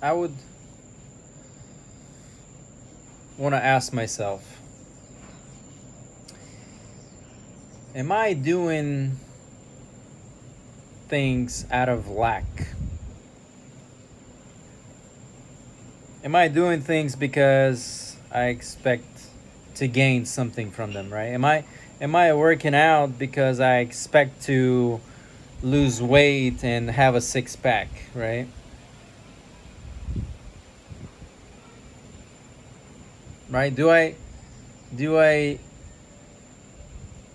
I would want to ask myself, am I doing things out of lack? Am I doing things because I expect to gain something from them, right? Am I working out because I expect to lose weight and have a six pack, right? Right? Do I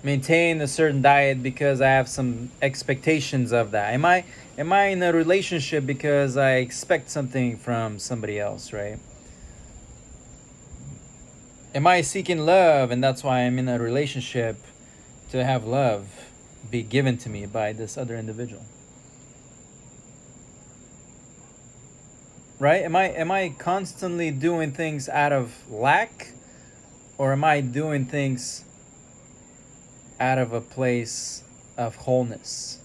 maintain a certain diet because I have some expectations of that? Am I in a relationship because I expect something from somebody else, right? Am I seeking love and that's why I'm in a relationship, to have love be given to me by this other individual? Right? Am I constantly doing things out of lack, or am I doing things out of a place of wholeness?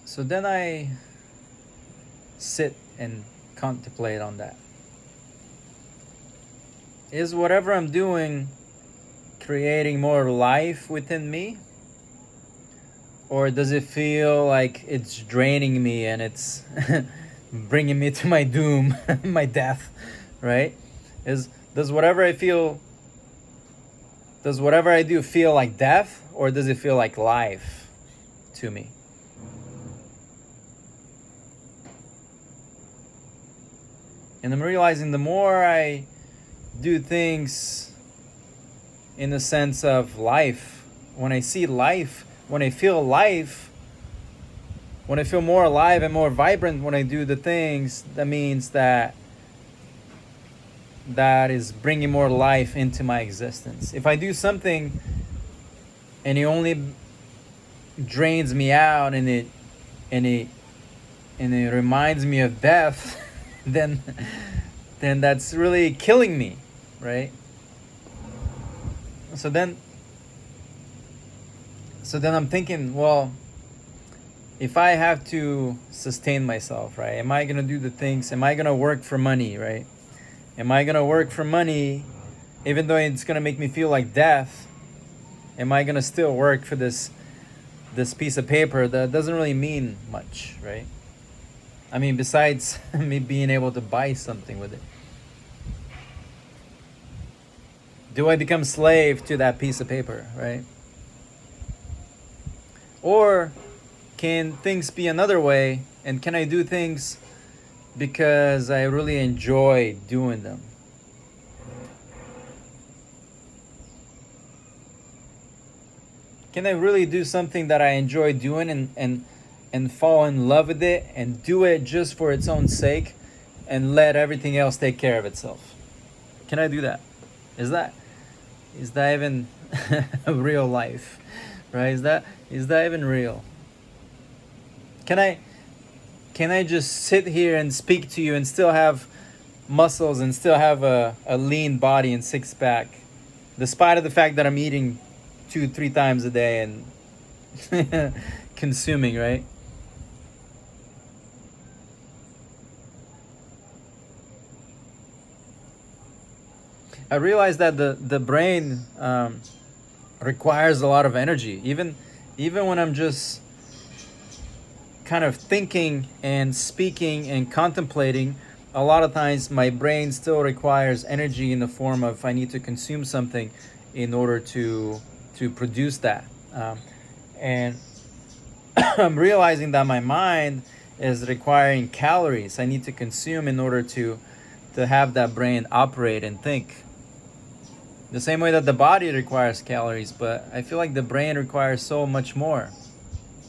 So then I sit and contemplate on that. Is whatever I'm doing creating more life within me? Or does it feel like it's draining me and it's bringing me to my doom, my death, right? Is does whatever I feel does whatever I do feel like death, or does it feel like life to me? And I'm realizing the more I do things in the sense of life, when I see life, when I feel life, when I feel more alive and more vibrant when I do the things, that means that is bringing more life into my existence. If I do something and it only drains me out and it and it reminds me of death, then that's really killing me, right? So then I'm thinking, well, if I have to sustain myself, right? Am I gonna do the things? Am I gonna work for money, right? Am I gonna work for money, even though it's gonna make me feel like death? Am I gonna still work for this piece of paper that doesn't really mean much, right? I mean, besides me being able to buy something with it. Do I become slave to that piece of paper, right? Or can things be another way, and can I do things because I really enjoy doing them? Can I really do something that I enjoy doing and fall in love with it and do it just for its own sake and let everything else take care of itself? Can I do that? Is that even real life? Right? Is that even real? Can I just sit here and speak to you and still have muscles and still have a lean body and six pack, despite of the fact that I'm eating 2-3 times a day and consuming, right? I realized that the brain requires a lot of energy, even when I'm just kind of thinking and speaking and contemplating. A lot of times my brain still requires energy in the form of, I need to consume something in order to produce that, and I'm realizing that my mind is requiring calories I need to consume in order to have that brain operate and think. The same way that the body requires calories, but I feel like the brain requires so much more.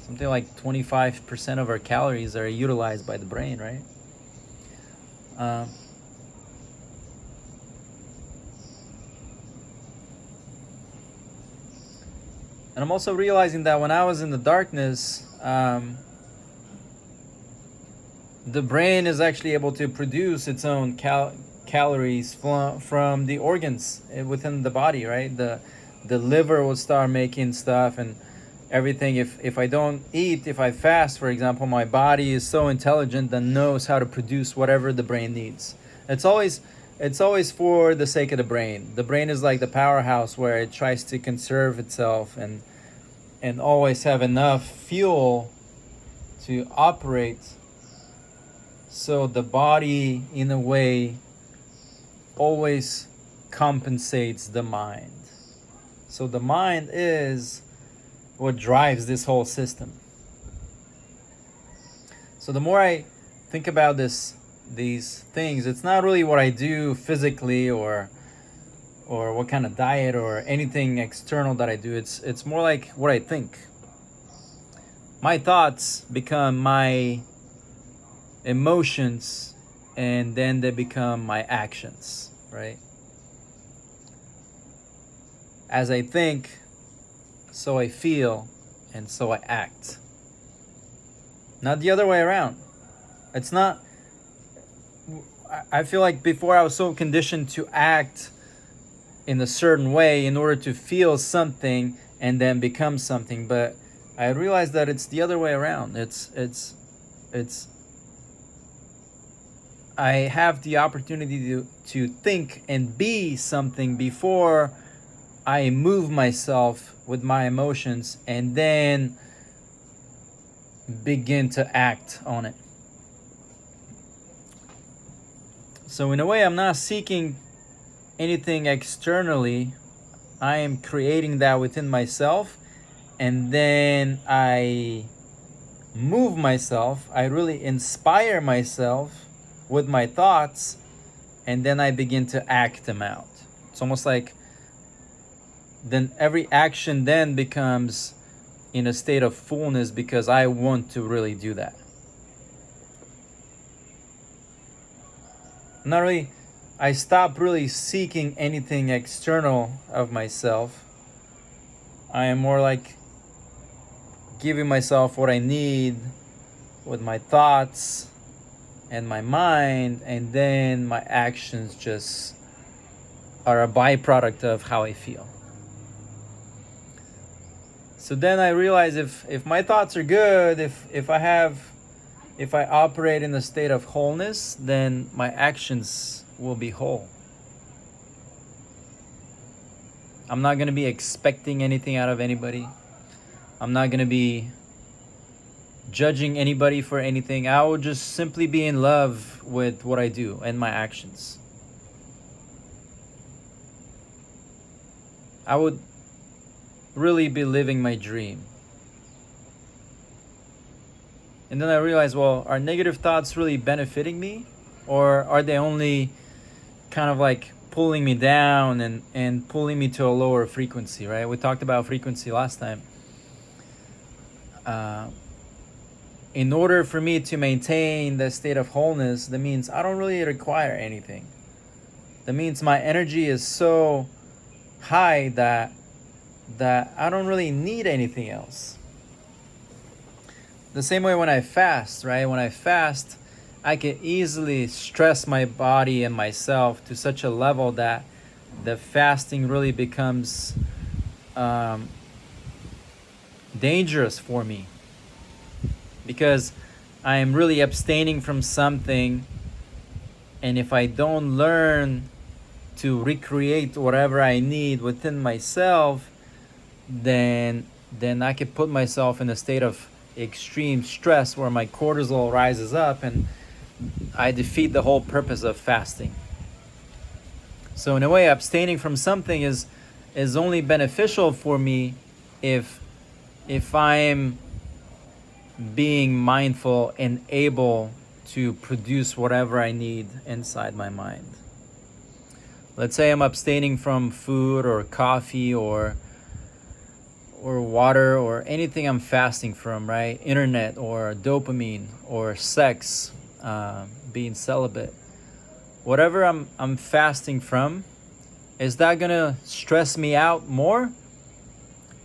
Something like 25% of our calories are utilized by the brain, right? Um, and I'm also realizing that when I was in the darkness, the brain is actually able to produce its own calories from the organs within the body, right? The liver will start making stuff and everything. If I don't eat, if I fast, for example, my body is so intelligent that knows how to produce whatever the brain needs. It's always for the sake of the brain. The brain is like the powerhouse where it tries to conserve itself and always have enough fuel to operate, so the body in a way always compensates the mind. So the mind is what drives this whole system. So the more I think about these things, it's not really what I do physically or what kind of diet or anything external that I do. It's more like what I think. My thoughts become my emotions, and then they become my actions, right? As I think, so I feel, and so I act. Not the other way around. It's not. I feel like before I was so conditioned to act in a certain way in order to feel something and then become something, but I realized that it's the other way around. It's I have the opportunity to think and be something before I move myself with my emotions and then begin to act on it. So in a way, I'm not seeking anything externally. I am creating that within myself, and then I move myself. I really inspire myself with my thoughts, and then I begin to act them out. It's almost like then every action then becomes in a state of fullness because I want to really do that. Not really, I stop really seeking anything external of myself. I am more like giving myself what I need with my thoughts and my mind, and then my actions just are a byproduct of how I feel. So then I realize if my thoughts are good, if I operate in a state of wholeness, then my actions will be whole. I'm not going to be expecting anything out of anybody. I'm not going to be judging anybody for anything. I will just simply be in love with what I do and my actions. I would really be living my dream. And then I realized, well, are negative thoughts really benefiting me? Or are they only kind of like pulling me down and pulling me to a lower frequency, right? We talked about frequency last time. In order for me to maintain the state of wholeness, that means I don't really require anything. That means my energy is so high that I don't really need anything else. The same way when I fast, right? When I fast, I can easily stress my body and myself to such a level that the fasting really becomes dangerous for me, because I am really abstaining from something, and if I don't learn to recreate whatever I need within myself, then I could put myself in a state of extreme stress where my cortisol rises up, and I defeat the whole purpose of fasting. So in a way, abstaining from something is only beneficial for me if I'm being mindful and able to produce whatever I need inside my mind. Let's say I'm abstaining from food or coffee or water or anything I'm fasting from, right? Internet or dopamine or sex, being celibate. Whatever I'm fasting from, is that gonna stress me out more?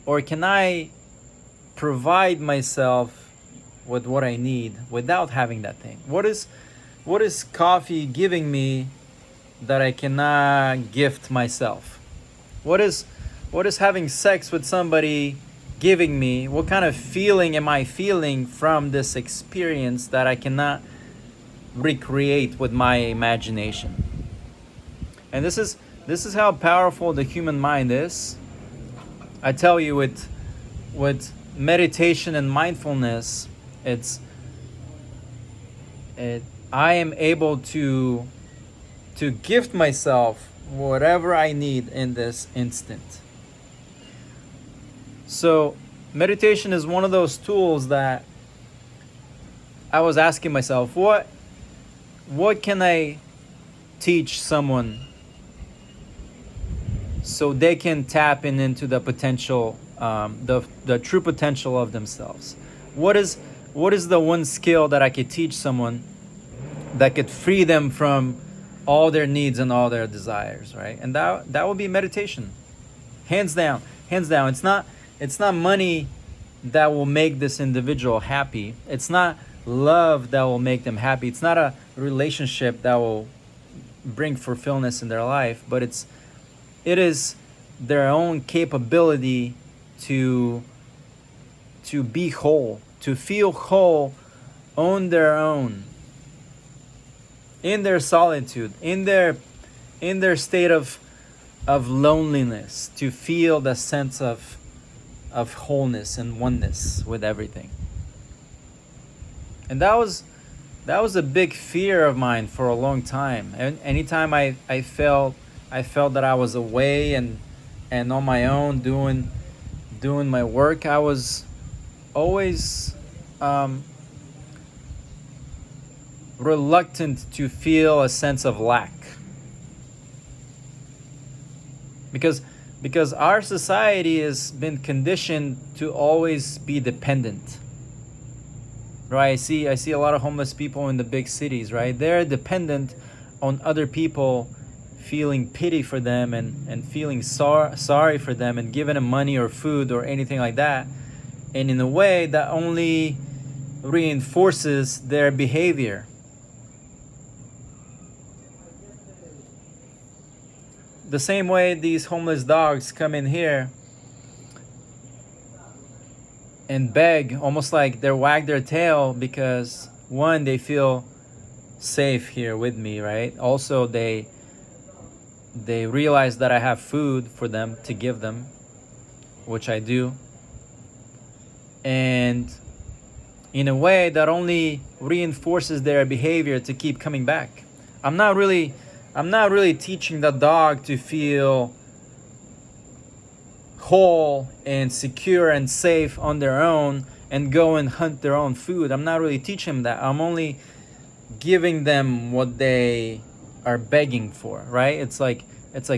Or can I provide myself with what I need without having that thing? What is coffee giving me that I cannot gift myself? What is having sex with somebody giving me? What kind of feeling am I feeling from this experience that I cannot recreate with my imagination? And this is how powerful the human mind is. I tell you, with meditation and mindfulness, I am able to gift myself whatever I need in this instant. So meditation is one of those tools that I was asking myself, what can I teach someone so they can tap into the potential, the true potential of themselves? What is the one skill that I could teach someone that could free them from all their needs and all their desires, right? And that would be meditation, hands down. It's not money that will make this individual happy. It's not love that will make them happy. It's not a relationship that will bring fulfillment in their life, but it is their own capability to be whole, to feel whole on their own, in their solitude, in their state of loneliness, to feel the sense of wholeness and oneness with everything. And that was a big fear of mine for a long time. And anytime I felt that I was away and on my own doing my work, I was always reluctant to feel a sense of lack. Because our society has been conditioned to always be dependent. Right? I see a lot of homeless people in the big cities, right? They're dependent on other people feeling pity for them and feeling sorry for them and giving them money or food or anything like that. And in a way that only reinforces their behavior. The same way these homeless dogs come in here and beg, almost like they wag their tail because, one, they feel safe here with me, right? Also, they realize that I have food for them to give them, which I do. And in a way that only reinforces their behavior to keep coming back. I'm not really teaching the dog to feel whole and secure and safe on their own and go and hunt their own food. I'm not really teaching them that. I'm only giving them what they are begging for, right? It's like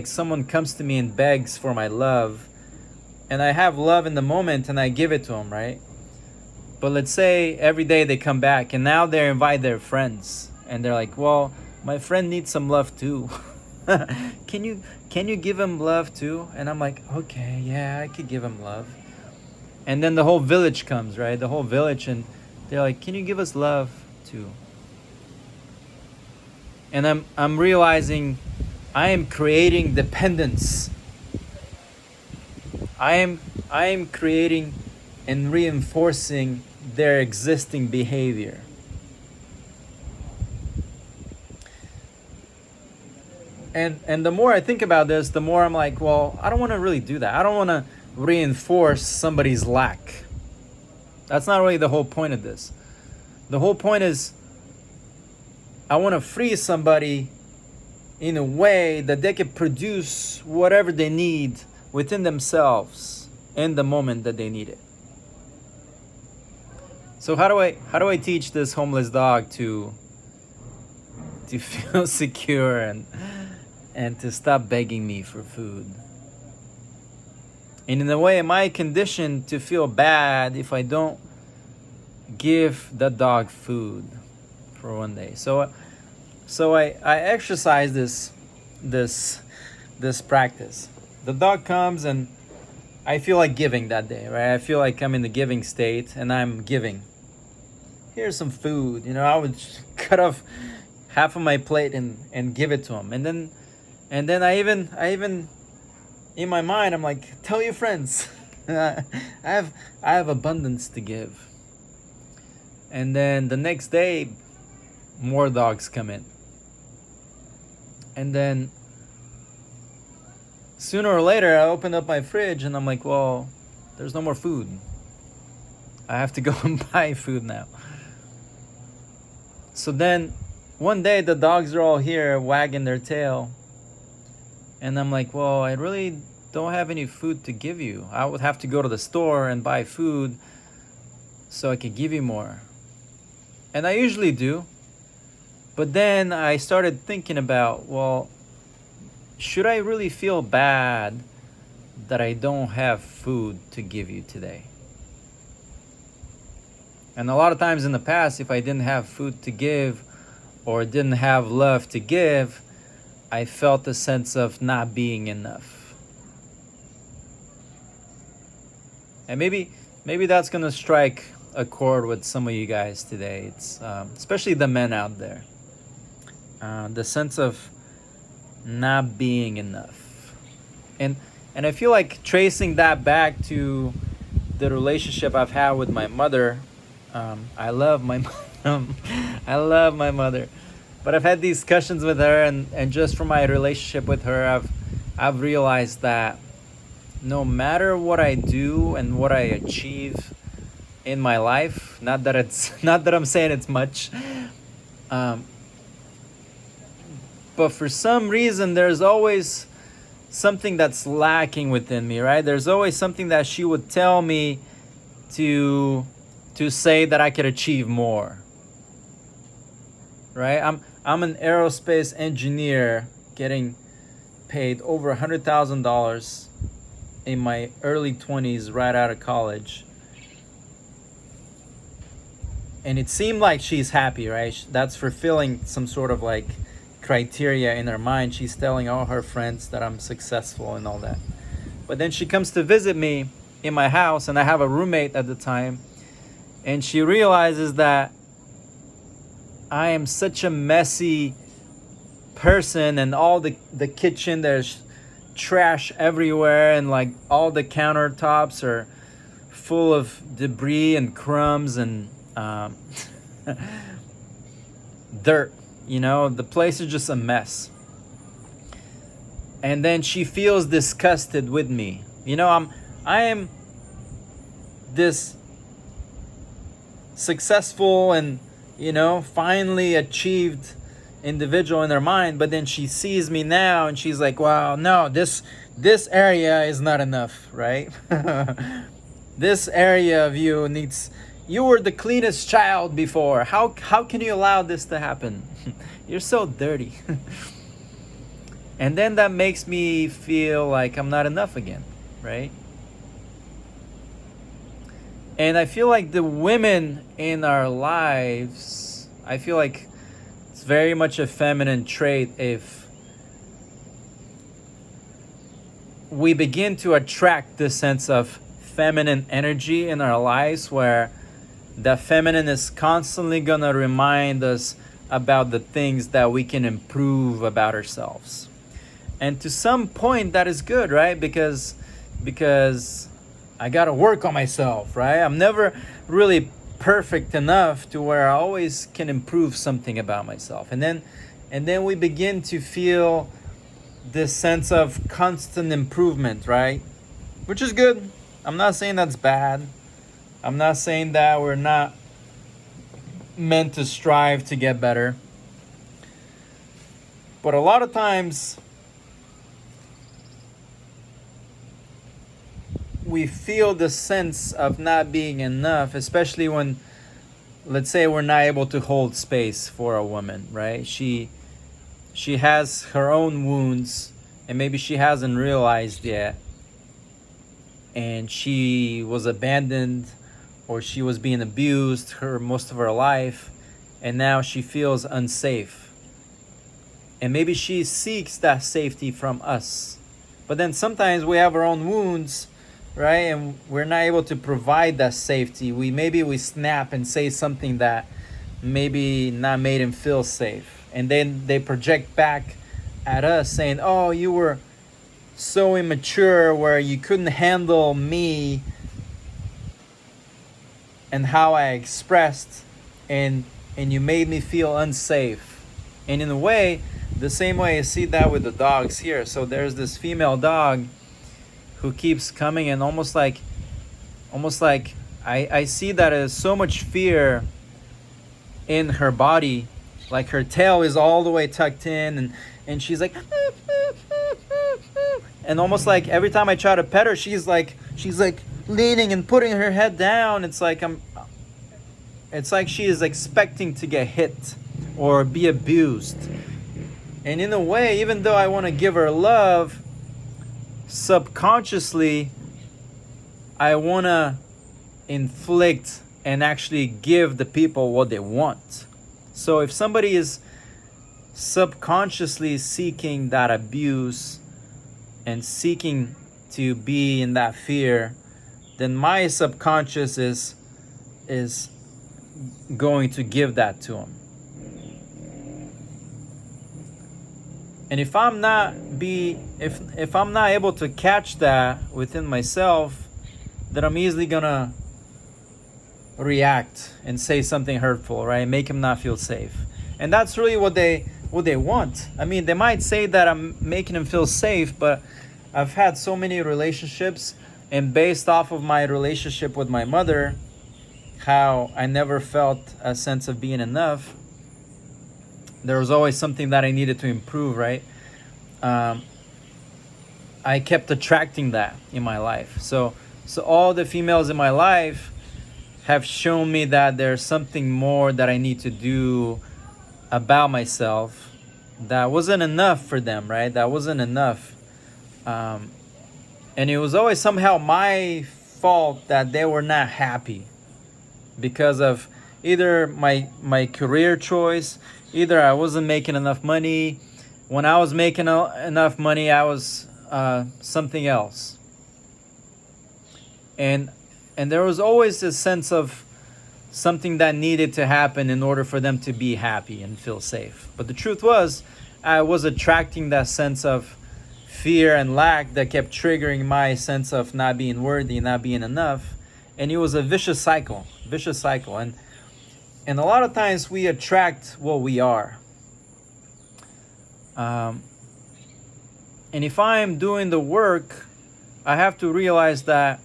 someone comes to me and begs for my love, and I have love in the moment and I give it to them, right? But let's say every day they come back and now they invite their friends and they're like, well, my friend needs some love too. Can you give him love too? And I'm like, okay, yeah, I could give him love. And then the whole village comes, right? The whole village, and they're like, can you give us love too? And I'm realizing I am creating dependence. I am creating and reinforcing their existing behavior. And the more I think about this, the more I'm like, well, I don't want to really do that. I don't want to reinforce somebody's lack. That's not really the whole point of this. The whole point is I want to free somebody in a way that they can produce whatever they need within themselves in the moment that they need it. So how do I teach this homeless dog to feel secure and to stop begging me for food? And in a way, am I conditioned to feel bad if I don't give the dog food for one day? So I exercise this practice. The dog comes and I feel like giving that day, right? I feel like I'm in the giving state and I'm giving. Here's some food. I would cut off half of my plate and give it to him. And then I even in my mind I'm like, tell your friends. I have abundance to give. And then the next day more dogs come in. And then sooner or later I open up my fridge and I'm like, well, there's no more food. I have to go and buy food now. So then one day the dogs are all here wagging their tail. And I'm like, well, I really don't have any food to give you. I would have to go to the store and buy food so I could give you more. And I usually do. But then I started thinking about, well, should I really feel bad that I don't have food to give you today? And a lot of times in the past, if I didn't have food to give or didn't have love to give, I felt a sense of not being enough. And maybe that's gonna strike a chord with some of you guys today. It's especially the men out there. The sense of not being enough. And I feel like tracing that back to the relationship I've had with my mother. I love my I love my mother. But I've had these discussions with her, and just from my relationship with her, I've realized that no matter what I do and what I achieve in my life, not that I'm saying it's much, but for some reason there's always something that's lacking within me, right? There's always something that she would tell me to say that I could achieve more. Right? I'm an aerospace engineer getting paid over $100,000 in my early 20s right out of college. And it seemed like she's happy, right? That's fulfilling some sort of like criteria in her mind. She's telling all her friends that I'm successful and all that. But then she comes to visit me in my house, and I have a roommate at the time, and she realizes that I am such a messy person, and all the kitchen, there's trash everywhere, and like all the countertops are full of debris and crumbs and dirt. You know, the place is just a mess. And then she feels disgusted with me. You know, I am this successful and, you know, finally achieved individual in her mind, but then she sees me now and she's like, wow, no, this area is not enough, right? This area of you needs, you were the cleanest child before. How can you allow this to happen? You're so dirty. And then that makes me feel like I'm not enough again, right? And I feel like the women in our lives, I feel like it's very much a feminine trait if we begin to attract this sense of feminine energy in our lives, where the feminine is constantly gonna remind us about the things that we can improve about ourselves. And to some point that is good, right? Because I gotta work on myself, right? I'm never really perfect enough to where I always can improve something about myself. And then we begin to feel this sense of constant improvement, right? Which is good. I'm not saying that's bad. I'm not saying that we're not meant to strive to get better. But a lot of times we feel the sense of not being enough, especially when, let's say, we're not able to hold space for a woman, right? She has her own wounds, and maybe she hasn't realized yet, and she was abandoned, or she was being abused most of her life, and now she feels unsafe. And maybe she seeks that safety from us. But then sometimes we have our own wounds, right? And we're not able to provide that safety. We snap and say something that maybe not made him feel safe. and then they project back at us saying, oh, you were so immature where you couldn't handle me and how I expressed, and you made me feel unsafe. And in a way, the same way I see that with the dogs here. So there's this female dog who keeps coming, and almost like I see that as so much fear in her body. Like her tail is all the way tucked in, and she's like and almost like every time I try to pet her, she's like leaning and putting her head down. It's like she is expecting to get hit or be abused. And in a way, even though I want to give her love, subconsciously I want to inflict and actually give the people what they want. So if somebody is subconsciously seeking that abuse and seeking to be in that fear, then my subconscious is going to give that to them. And if I'm not able to catch that within myself, then I'm easily gonna react and say something hurtful, right? Make him not feel safe. And that's really what they want. I mean, they might say that I'm making him feel safe, but I've had so many relationships, and based off of my relationship with my mother, how I never felt a sense of being enough. There was always something that I needed to improve, right? I kept attracting that in my life. So all the females in my life have shown me that there's something more that I need to do about myself that wasn't enough for them, right? That wasn't enough. And it was always somehow my fault that they were not happy because of either my career choice, either I wasn't making enough money. When I was making enough money, I was something else. And there was always this sense of something that needed to happen in order for them to be happy and feel safe. But the truth was, I was attracting that sense of fear and lack that kept triggering my sense of not being worthy, not being enough. And it was a vicious cycle. And a lot of times we attract what we are. And if I'm doing the work, I have to realize that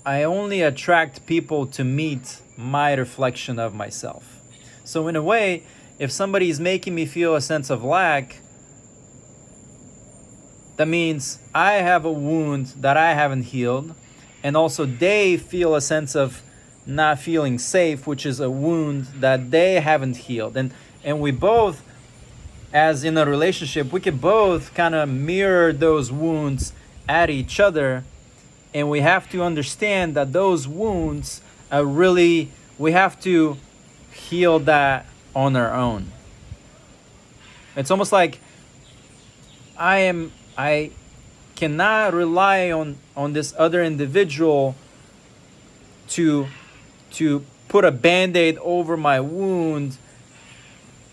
I only attract people to meet my reflection of myself. So in a way, if somebody is making me feel a sense of lack, that means I have a wound that I haven't healed, and also they feel a sense of not feeling safe, which is a wound that they haven't healed. And we both, as in a relationship, we could both kind of mirror those wounds at each other. And we have to understand that those wounds are really, we have to heal that on our own. It's almost like I cannot rely on this other individual to put a Band-Aid over my wound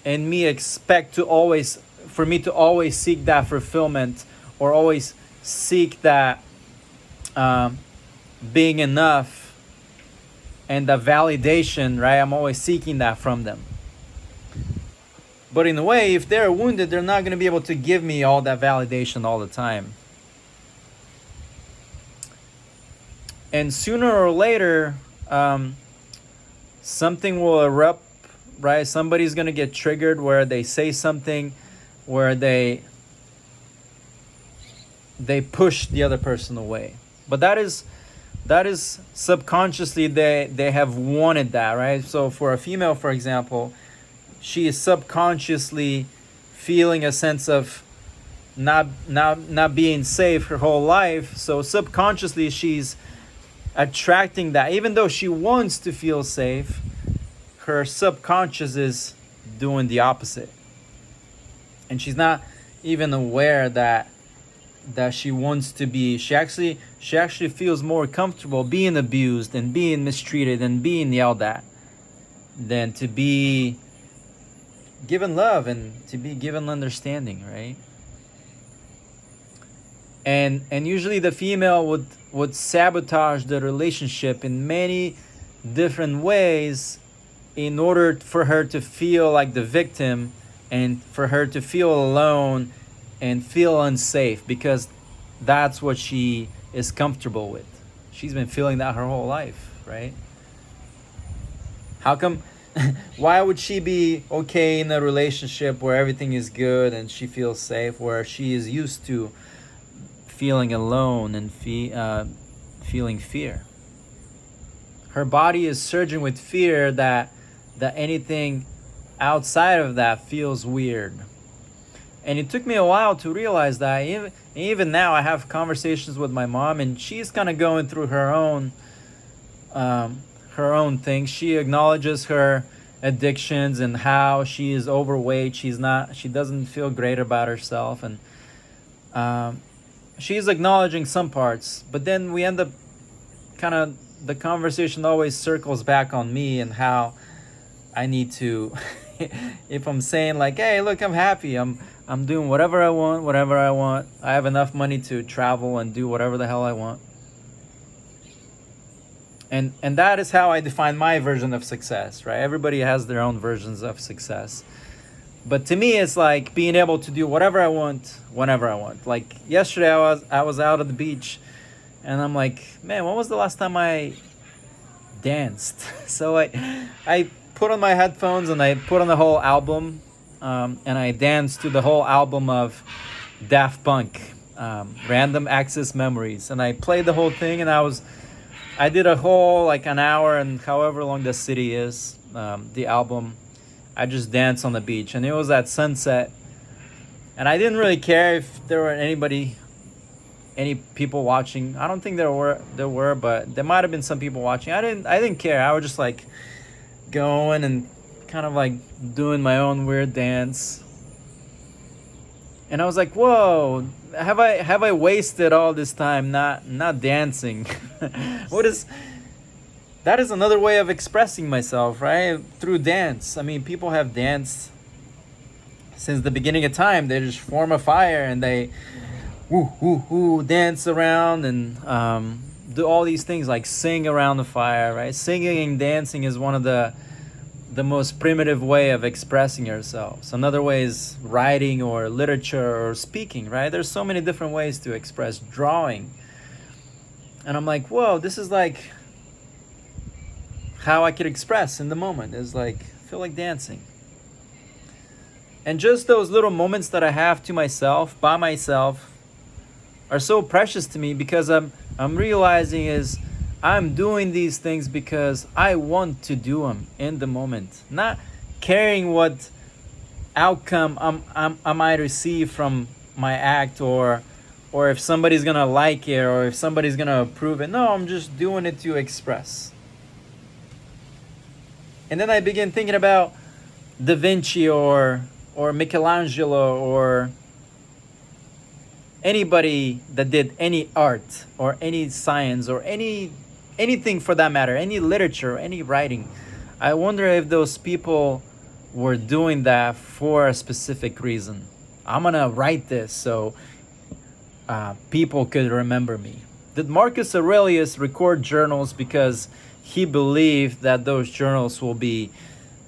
and expect for me to always seek that fulfillment or always seek that being enough and the validation, right? I'm always seeking that from them. But in a way, if they're wounded, they're not going to be able to give me all that validation all the time. And sooner or later, something will erupt, right? Somebody's going to get triggered where they say something where they push the other person away. But that is subconsciously they have wanted that, right? So for a female, for example, she is subconsciously feeling a sense of not being safe her whole life. So subconsciously she's attracting that. Even though she wants to feel safe, her subconscious is doing the opposite. And she's not even aware that she wants to be, she actually feels more comfortable being abused and being mistreated and being yelled at than to be given love and to be given understanding, right? And usually the female would sabotage the relationship in many different ways in order for her to feel like the victim and for her to feel alone and feel unsafe, because that's what she is comfortable with. She's been feeling that her whole life, right? How come why would she be okay in a relationship where everything is good and she feels safe, where she is used to feeling alone and feeling fear? Her body is surging with fear that anything outside of that feels weird. And it took me a while to realize that. Even now, I have conversations with my mom, and she's kind of going through her own things. She acknowledges her addictions and how she is overweight. She doesn't feel great about herself, and she's acknowledging some parts. But then we end up the conversation always circles back on me and how I need to, if I'm saying like, hey, look, I'm happy. I'm doing whatever I want. I have enough money to travel and do whatever the hell I want. And that is how I define my version of success, right? Everybody has their own versions of success. But to me, it's like being able to do whatever I want, whenever I want. Like yesterday, I was out at the beach, and I'm like, man, when was the last time I danced? So I put on my headphones and I put on the whole album, and I danced to the whole album of Daft Punk, Random Access Memories, and I played the whole thing, and I did a whole like an hour and however long the city is, the album. I just danced on the beach, and it was at sunset, and I didn't really care if there were any people watching. I don't think there were, but there might have been some people watching. I didn't care. I was just like going and kind of like doing my own weird dance. And I was like, whoa, have I wasted all this time not dancing? That is another way of expressing myself, right? Through dance. I mean, people have danced since the beginning of time. They just form a fire and they dance around and do all these things like sing around the fire, right? Singing and dancing is one of the most primitive way of expressing ourselves. Another way is writing or literature or speaking, right? There's so many different ways to express. Drawing. And I'm like, whoa, this is like how I could express in the moment. Is like, I feel like dancing. And just those little moments that I have to myself, by myself, are so precious to me, because I'm realizing is I'm doing these things because I want to do them in the moment, not caring what outcome I might receive from my act, or if somebody's gonna like it, or if somebody's gonna approve it. No, I'm just doing it to express. And then I begin thinking about Da Vinci or Michelangelo or anybody that did any art or any science or anything for that matter, any literature, any writing. I wonder if those people were doing that for a specific reason. I'm gonna write this so people could remember me. Did Marcus Aurelius record journals because he believed that those journals will be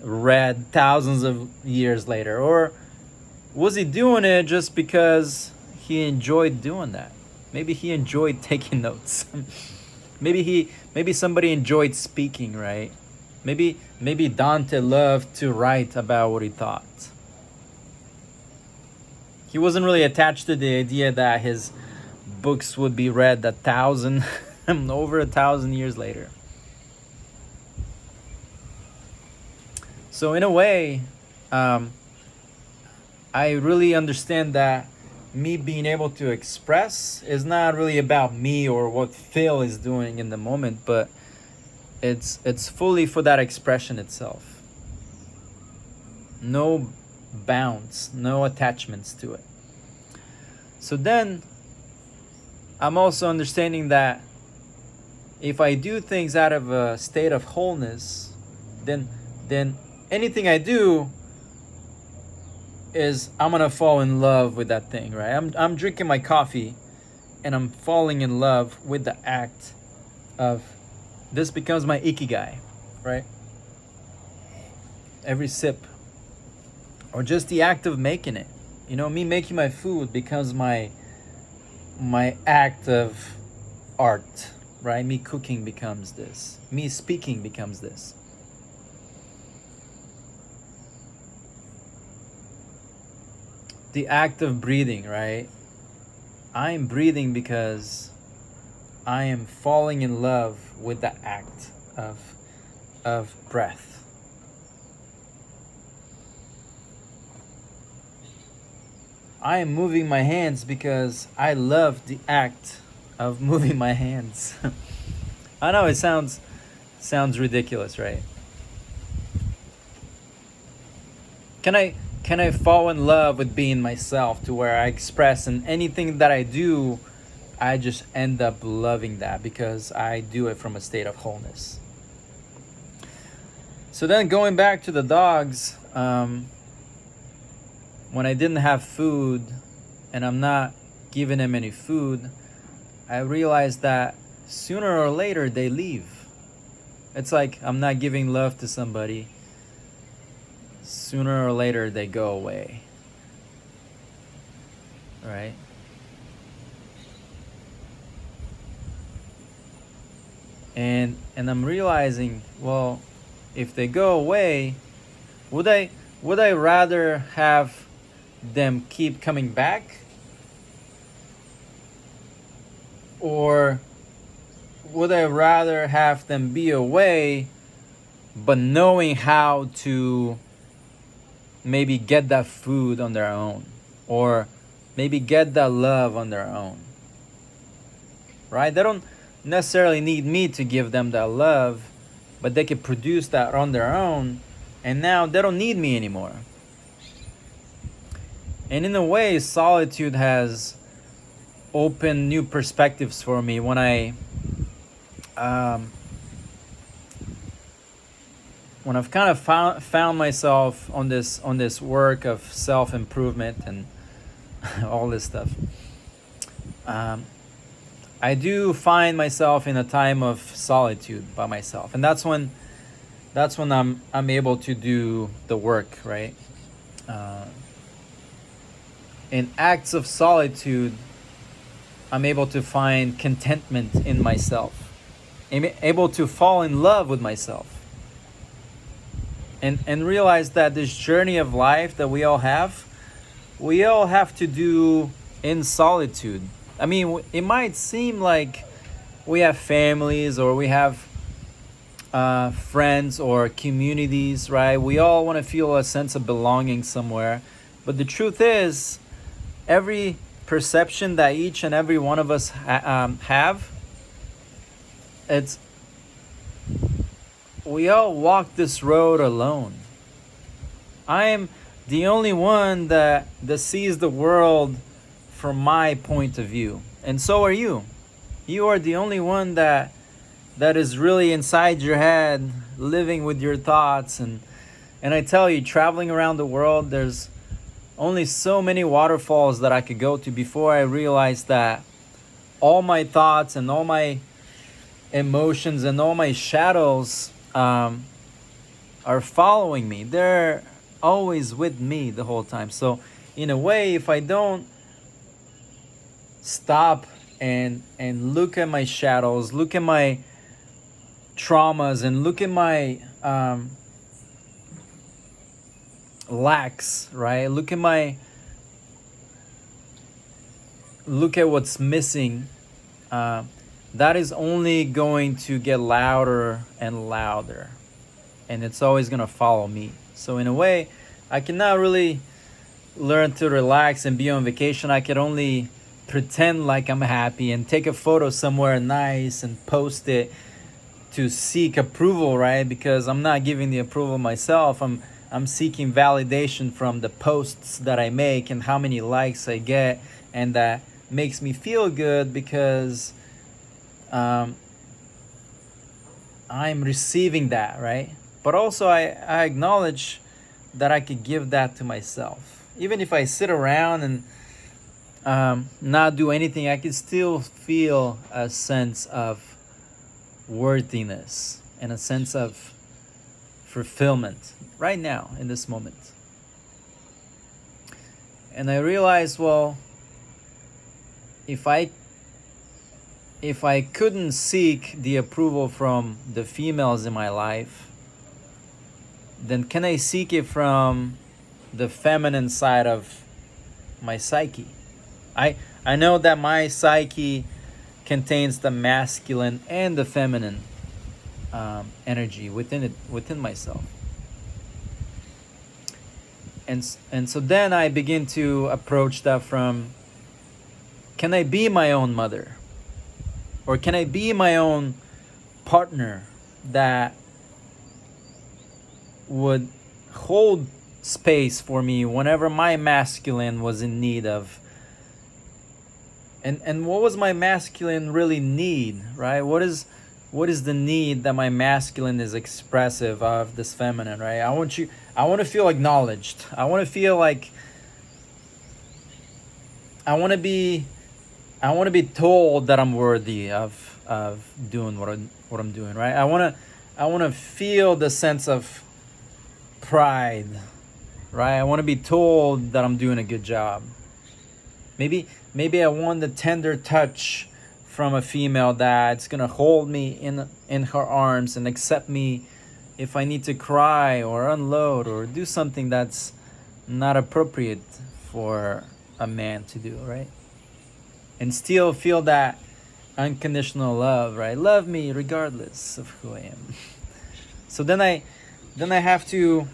read thousands of years later? Or was he doing it just because he enjoyed doing that? Maybe he enjoyed taking notes. maybe somebody enjoyed speaking, right? Maybe Dante loved to write about what he thought. He wasn't really attached to the idea that his books would be read over 1,000 years later. So in a way, I really understand that me being able to express is not really about me or what Phil is doing in the moment, but it's fully for that expression itself. No bounds, no attachments to it. So then I'm also understanding that if I do things out of a state of wholeness, then anything I do is I'm gonna fall in love with that thing, right? I'm drinking my coffee and I'm falling in love with the act of this becomes my ikigai, right? Every sip, or just the act of making it. You know, me making my food becomes my act of art, right? Me cooking becomes this. Me speaking becomes this. The act of breathing, right? I am breathing because I am falling in love with the act of breath. I am moving my hands because I love the act of moving my hands. I know it sounds ridiculous, right? Can I fall in love with being myself to where I express in anything that I do, I just end up loving that because I do it from a state of wholeness. So then going back to the dogs, when I didn't have food and I'm not giving them any food, I realized that sooner or later they leave. It's like I'm not giving love to somebody. Sooner or later they go away. Right? And I'm realizing, well, if they go away, would I rather have them keep coming back, or would I rather have them be away but knowing how to maybe get that food on their own, or maybe get that love on their own, right? They don't necessarily need me to give them that love, but they can produce that on their own, and now they don't need me anymore. And in a way, solitude has opened new perspectives for me when when I've kind of found myself on this work of self-improvement and all this stuff. I do find myself in a time of solitude by myself, and that's when I'm able to do the work, right? In acts of solitude, I'm able to find contentment in myself. I'm able to fall in love with myself. And realize that this journey of life that we all have to do in solitude. I mean, it might seem like we have families or we have friends or communities, right? We all want to feel a sense of belonging somewhere. But the truth is, every perception that each and every one of us have, we all walk this road alone. I am the only one that sees the world from my point of view, and so are you. You are the only one that is really inside your head, living with your thoughts. And I tell you, traveling around the world, there's only so many waterfalls that I could go to before I realized that all my thoughts and all my emotions and all my shadows are following me. They're always with me the whole time. So in a way, if I don't stop and look at my shadows, look at my traumas, and look at my lacks, right? Look at what's missing. That is only going to get louder and louder, and it's always going to follow me. So in a way, I cannot really learn to relax and be on vacation. I could only pretend like I'm happy and take a photo somewhere nice and post it to seek approval, right? Because I'm not giving the approval myself. I'm seeking validation from the posts that I make and how many likes I get, and that makes me feel good because I'm receiving that, right? But also I acknowledge that I could give that to myself. even if I sit around and not do anything, I can still feel a sense of worthiness and a sense of fulfillment right now in this moment. And I realized, well, if I couldn't seek the approval from the females in my life, then can I seek it from the feminine side of my psyche? I know that my psyche contains the masculine and the feminine energy within myself. And so then I begin to approach that from, can I be my own mother? Or can I be my own partner that would hold space for me whenever my masculine was in need of, and what was my masculine really need, right? What is the need that my masculine is expressive of this feminine, right? I want to feel acknowledged. I want to feel like I want to be told that I'm worthy of doing what I'm doing, right? I want to feel the sense of pride, right? I want to be told that I'm doing a good job. Maybe I want the tender touch from a female that's gonna hold me in her arms and accept me if I need to cry or unload or do something that's not appropriate for a man to do, right? And still feel that unconditional love, right? Love me regardless of who I am. So then I have to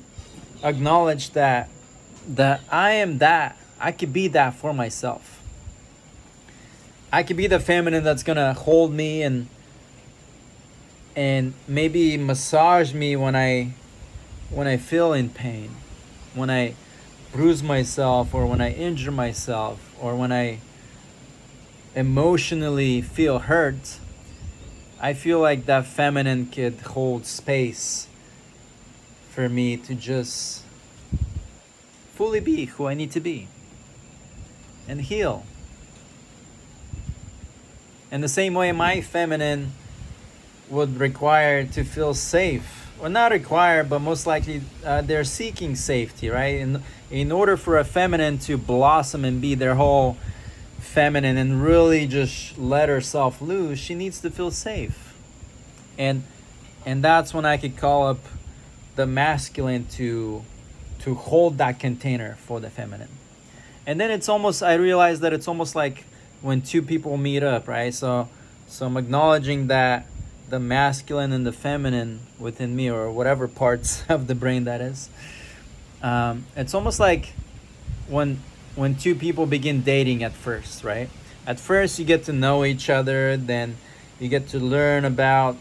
acknowledge that I am that. I could be that for myself. I could be the feminine that's gonna hold me and maybe massage me when I feel in pain, when I bruise myself, or when I injure myself, or when I emotionally feel hurt. I feel like that feminine could hold space for me to just fully be who I need to be and heal. In the same way, my feminine would require to feel safe, or not require, but most likely they're seeking safety, right? And in order for a feminine to blossom and be their whole feminine and really just let herself loose, she needs to feel safe. And that's when I could call up the masculine to hold that container for the feminine. And then I realize that it's almost like when two people meet up, right? So I'm acknowledging that the masculine and the feminine within me, or whatever parts of the brain that is. It's almost like when two people begin dating at first, right? At first you get to know each other, then you get to learn about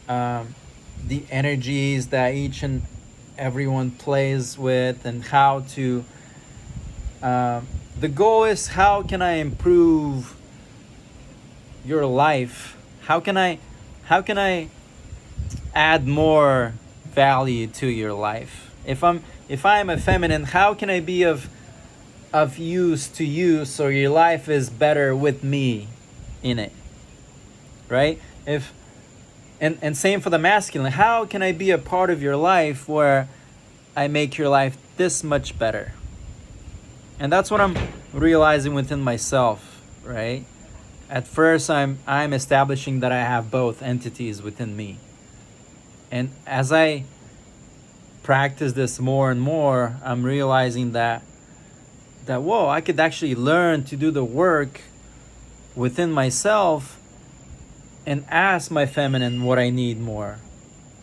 the energies that each and everyone plays with, and how to the goal is, how can I improve your life? How can I add more value to your life? If I'm a feminine, how can I be of use to you so your life is better with me in it, right? And same for the masculine. How can I be a part of your life where I make your life this much better? And that's what I'm realizing within myself, right? At first, I'm establishing that I have both entities within me. And as I practice this more and more, I'm realizing that whoa, I could actually learn to do the work within myself and ask my feminine what I need more.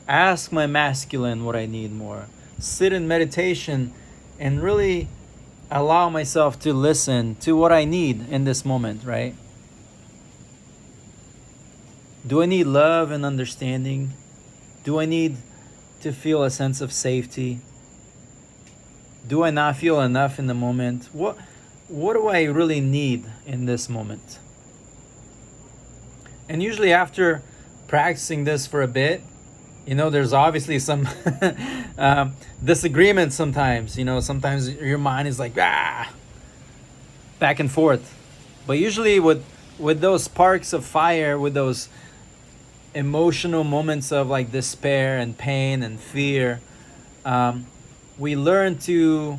Ask my masculine what I need more. Sit in meditation and really allow myself to listen to what I need in this moment, right? Do I need love and understanding? Do I need to feel a sense of safety? Do I not feel enough in the moment? What do I really need in this moment? And usually after practicing this for a bit, there's obviously some disagreement sometimes. Sometimes your mind is like, back and forth. But usually with those sparks of fire, with those emotional moments of like despair and pain and fear, we learn to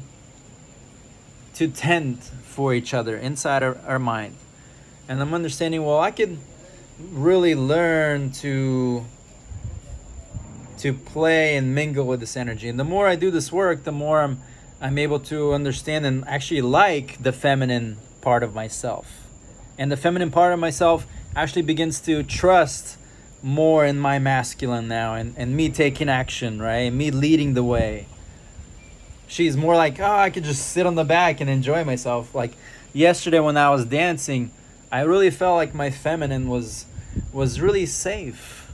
tend for each other inside our mind. And I'm understanding, well, I could really learn to play and mingle with this energy. And the more I do this work, the more I'm able to understand and actually like the feminine part of myself. And the feminine part of myself actually begins to trust more in my masculine now, and me taking action, right? And me leading the way. She's more like, oh, I could just sit on the back and enjoy myself. Like yesterday when I was dancing, I really felt like my feminine was really safe.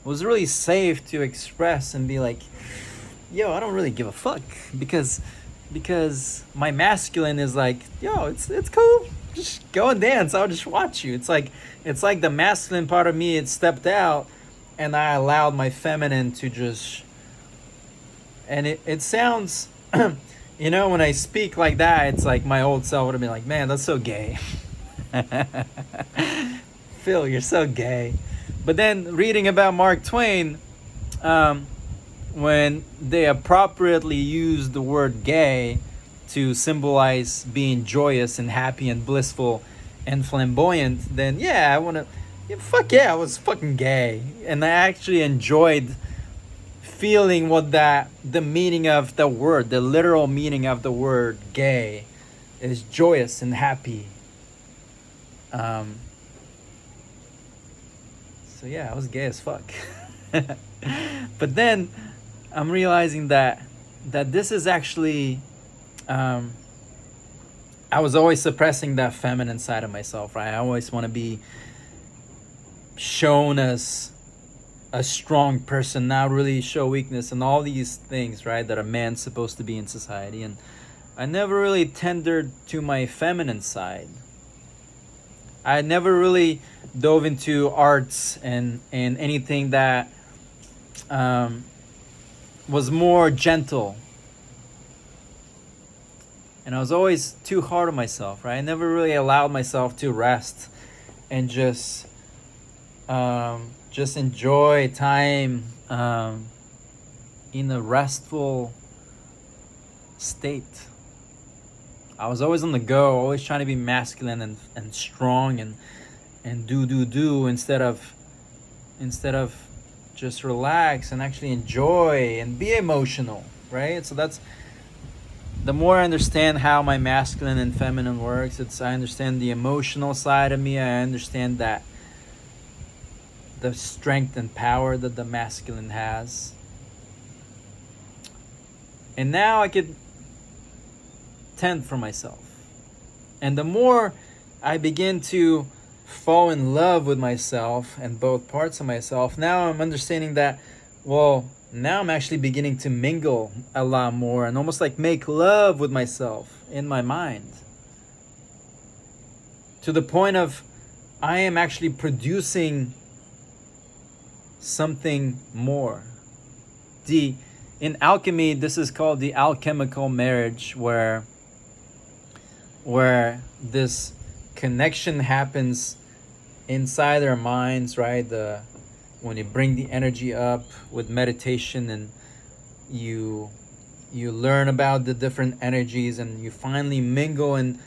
It was really safe to express and be like, yo, I don't really give a fuck, because my masculine is like, yo, it's cool. Just go and dance. I'll just watch you. It's like the masculine part of me had stepped out, and I allowed my feminine to just. And it sounds, when I speak like that, it's like my old self would have been like, man, that's so gay. Phil, you're so gay. But then reading about Mark Twain, when they appropriately use the word gay to symbolize being joyous and happy and blissful and flamboyant, then yeah, I was fucking gay. And I actually enjoyed feeling what the meaning of the word, the literal meaning of the word gay is joyous and happy. So yeah, I was gay as fuck. But then I'm realizing that this is actually, I was always suppressing that feminine side of myself, right? I always want to be shown as a strong person, not really show weakness and all these things, right, that a man's supposed to be in society. And I never really tendered to my feminine side. I never really dove into arts and anything that was more gentle. And I was always too hard on myself, right? I never really allowed myself to rest and just enjoy time in a restful state. I was always on the go, always trying to be masculine and strong and do instead of just relax and actually enjoy and be emotional, right? So that's the more I understand how my masculine and feminine works. I understand the emotional side of me. I understand that the strength and power that the masculine has. And now I could tend for myself. And the more I begin to fall in love with myself and both parts of myself, now I'm understanding that, well, now I'm actually beginning to mingle a lot more and almost like make love with myself in my mind. To the point of I am actually producing something more. In alchemy, this is called the alchemical marriage, where this connection happens inside our minds, right? When you bring the energy up with meditation and you learn about the different energies and you finally mingle and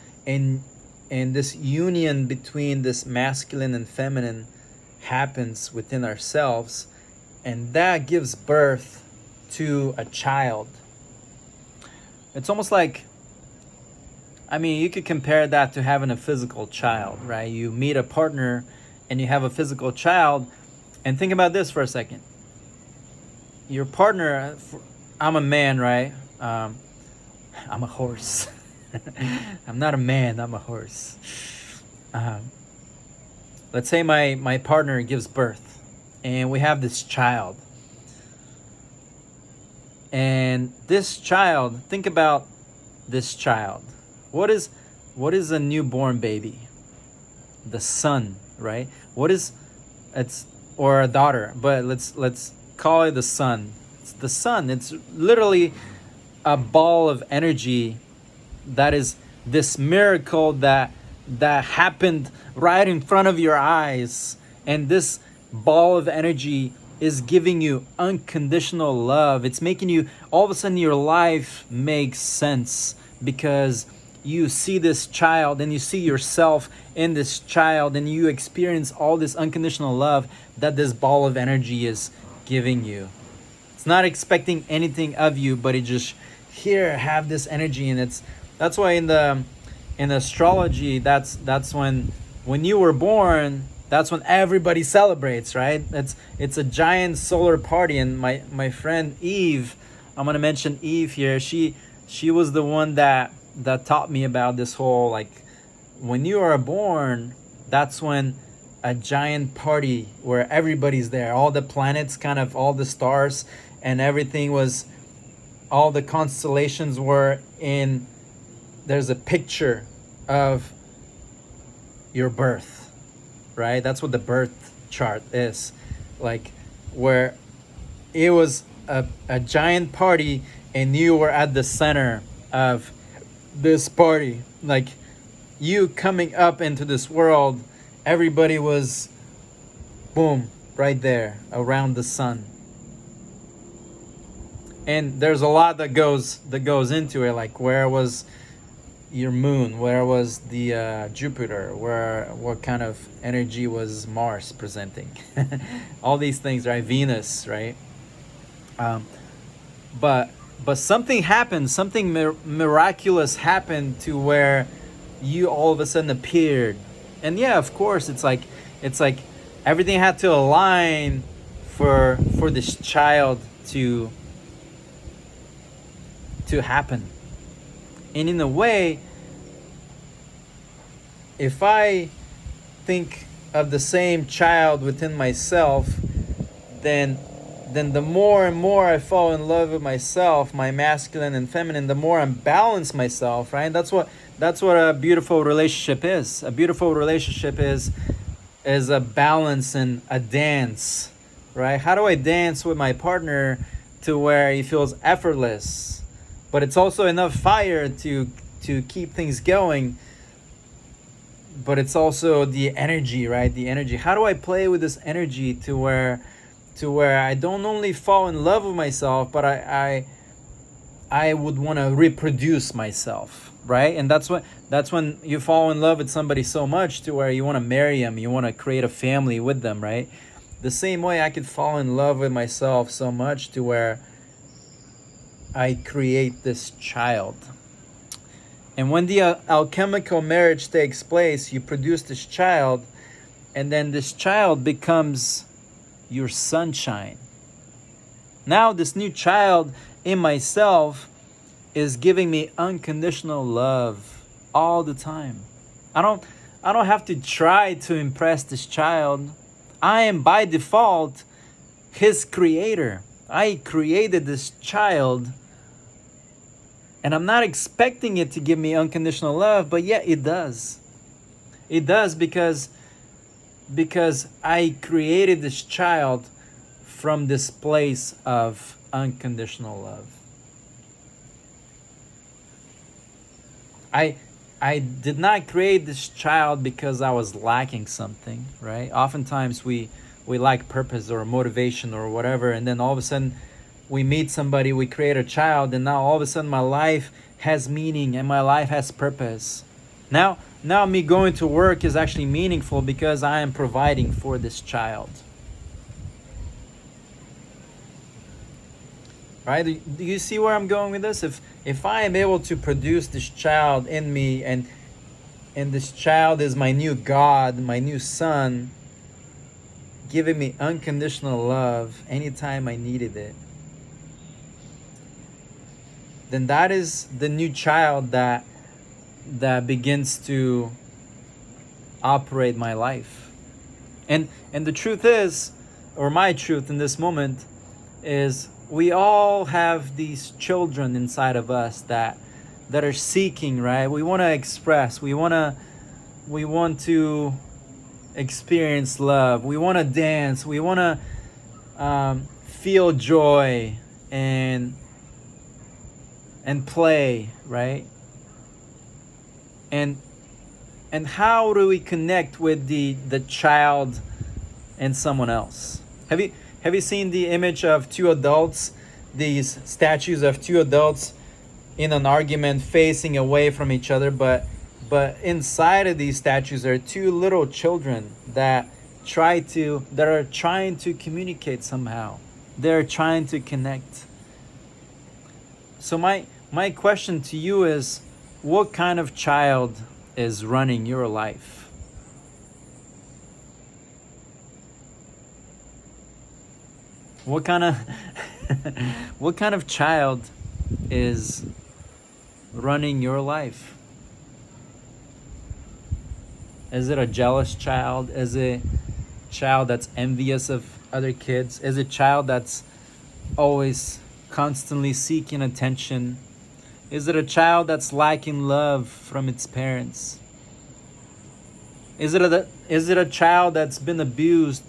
this union between this masculine and feminine happens within ourselves, and that gives birth to a child. It's almost like, you could compare that to having a physical child, right? You meet a partner and you have a physical child, and think about this for a second. Your partner, I'm a man, right? I'm a horse. I'm not a man, I'm a horse. Let's say my partner gives birth and we have this child. And this child, think about this child. What is a newborn baby? The son, right? Or a daughter, but let's call it the sun. It's the sun. It's literally a ball of energy that is this miracle that happened right in front of your eyes. And this ball of energy is giving you unconditional love. It's making you, all of a sudden your life makes sense, because you see this child and you see yourself in this child, and you experience all this unconditional love that this ball of energy is giving you. It's not expecting anything of you, but it just, here, have this energy. And that's why in astrology, that's when you were born, that's when everybody celebrates, right? It's a giant solar party. And my friend Eve, I'm gonna mention Eve here, she was the one that taught me about this whole, like, when you are born, that's when a giant party where everybody's there, all the planets, kind of all the stars and everything was, all the constellations were in, there's a picture of your birth, right? That's what the birth chart is, like, where it was a giant party and you were at the center of this party. Like, you coming up into this world, everybody was, boom, right there around the sun. And there's a lot that goes into it, like, where was your moon, where was the Jupiter, what kind of energy was Mars presenting, all these things, right? Venus, right? But something happened, something miraculous happened, to where you all of a sudden appeared. And yeah, of course, it's like everything had to align for this child to happen. And in a way, if I think of the same child within myself, then the more and more I fall in love with myself, my masculine and feminine, the more I'm balanced myself, right? That's what a beautiful relationship is. A beautiful relationship is a balance and a dance, right? How do I dance with my partner to where he feels effortless, but it's also enough fire to keep things going, but it's also the energy, right? The energy. How do I play with this energy to where I don't only fall in love with myself, but I would want to reproduce myself, right? And that's when you fall in love with somebody so much to where you want to marry them, you want to create a family with them, right? The same way I could fall in love with myself so much to where I create this child. And when the alchemical marriage takes place, you produce this child, and then this child becomes your sunshine. Now this new child in myself is giving me unconditional love all the time. I don't have to try to impress this child. I am by default his creator. I created this child, and I'm not expecting it to give me unconditional love, but yet it does. It does because I created this child from this place of unconditional love. I did not create this child because I was lacking something, right? Oftentimes we lack purpose or motivation or whatever, and then all of a sudden we meet somebody, we create a child, and now all of a sudden my life has meaning and my life has purpose. Now me going to work is actually meaningful because I am providing for this child. Right? Do you see where I'm going with this? If I am able to produce this child in me, and this child is my new God, my new son, giving me unconditional love anytime I needed it, then that is the new child that begins to operate my life. And the truth is, or my truth in this moment is, we all have these children inside of us that are seeking, right? We want to express, we want to experience love, we want to dance, we want to feel joy and play, right? And how do we connect with the child and someone else? Have you seen the image of two adults, these statues of two adults in an argument facing away from each other, but inside of these statues are two little children that are trying to communicate somehow. They're trying to connect. So my question to you is, what kind of child is running your life? What kind of what kind of child is running your life? Is it a jealous child? Is it a child that's envious of other kids? Is it a child that's always constantly seeking attention? Is it a child that's lacking love from its parents? Is it a child that's been abused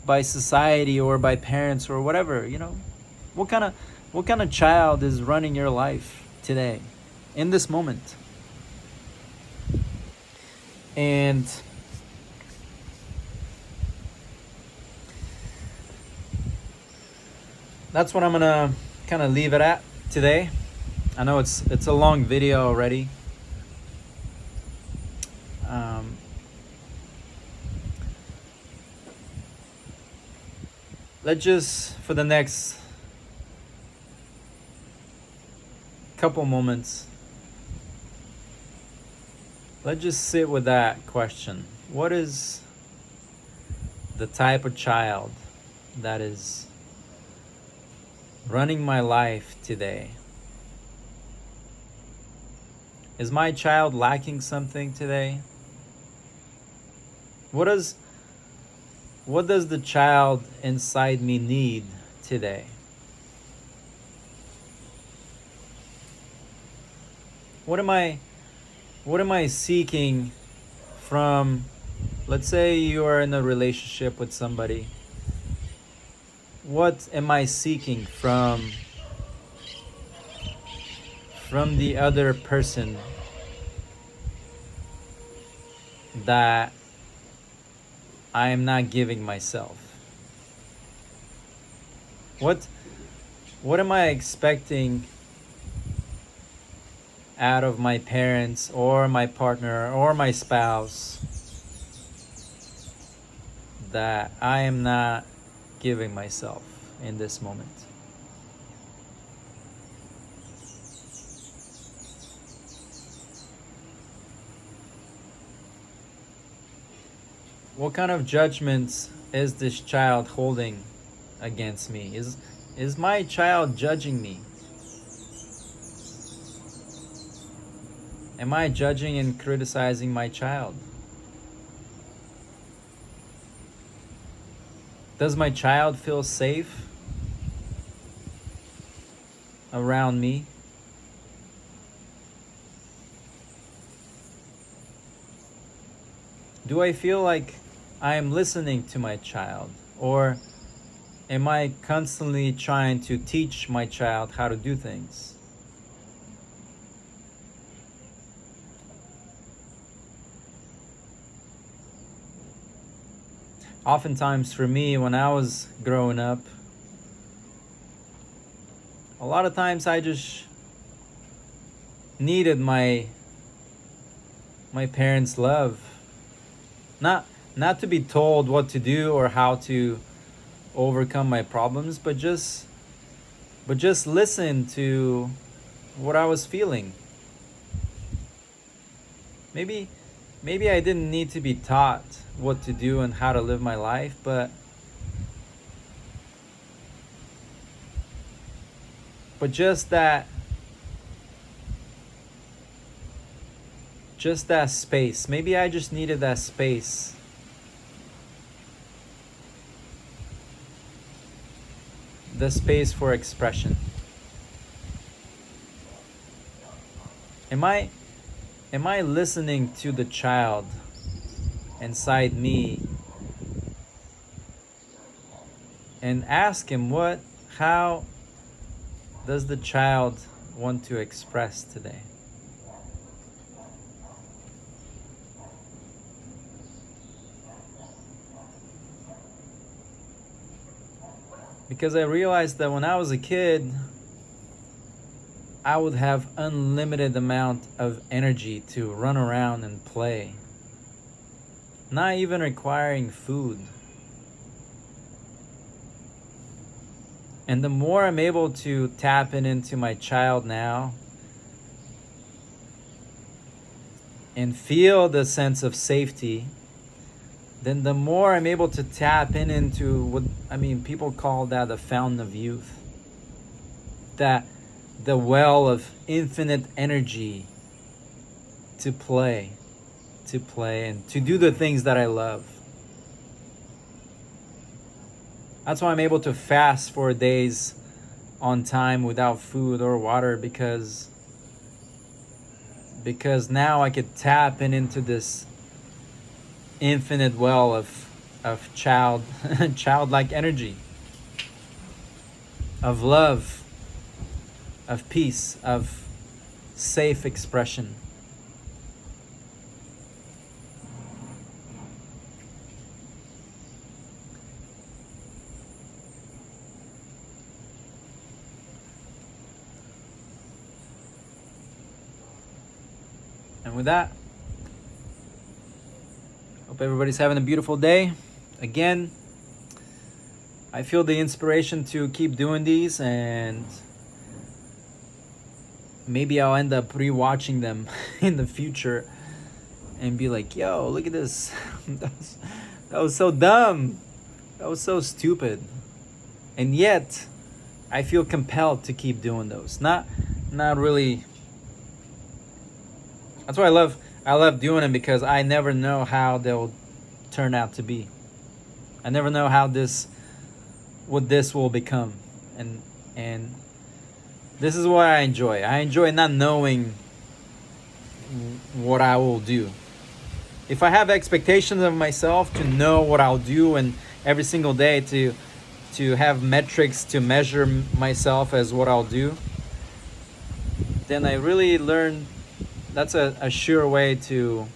by society or by parents or whatever, you know? What kind of child is running your life today, in this moment? And that's what I'm gonna kind of leave it at today. I know it's a long video already. Let's just, for the next couple moments, let's just sit with that question. What is the type of child that is running my life today? Is my child lacking something today? What does the child inside me need today? What am I seeking from, let's say you are in a relationship with somebody. What am I seeking from the other person that I am not giving myself? What am I expecting out of my parents or my partner or my spouse that I am not giving myself in this moment? What kind of judgments is this child holding against me? Is my child judging me? Am I judging and criticizing my child? Does my child feel safe around me? Do I feel like I am listening to my child? Or am I constantly trying to teach my child how to do things? Oftentimes for me, when I was growing up, a lot of times I just needed my parents' love. Not to be told what to do or how to overcome my problems, but just listen to what I was feeling. Maybe I didn't need to be taught what to do and how to live my life, but just that space. Maybe I just needed that space. The space for expression. Am I listening to the child inside me? and ask him, how does the child want to express today? Because I realized that when I was a kid, I would have unlimited amount of energy to run around and play, not even requiring food. And the more I'm able to tap into my child now and feel the sense of safety, then the more I'm able to tap into what, people call that the fountain of youth. That the well of infinite energy to play and to do the things that I love. That's why I'm able to fast for days on time without food or water, because now I could tap into this infinite well of childlike energy, of love, of peace, of safe expression. And with that, hope everybody's having a beautiful day. Again, I feel the inspiration to keep doing these, and maybe I'll end up rewatching them in the future and be like, yo, look at this. that was so dumb. That was so stupid. And yet, I feel compelled to keep doing those. Not really. That's why I love doing them, because I never know how they'll turn out to be. I never know what this will become. And this is what I enjoy. I enjoy not knowing what I will do. If I have expectations of myself to know what I'll do, and every single day to have metrics to measure myself as what I'll do, then I really learn that's a sure way to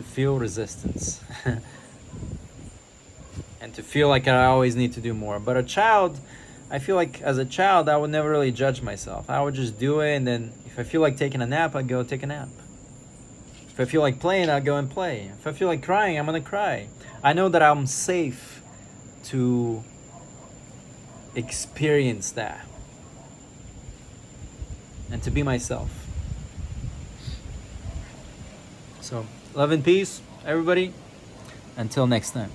feel resistance and to feel like I always need to do more. But a child, I feel like as a child, I would never really judge myself. I would just do it, and then if I feel like taking a nap, I'd go take a nap. If I feel like playing, I'd go and play. If I feel like crying, I'm gonna cry. I know that I'm safe to experience that and to be myself. So, love and peace, everybody. Until next time.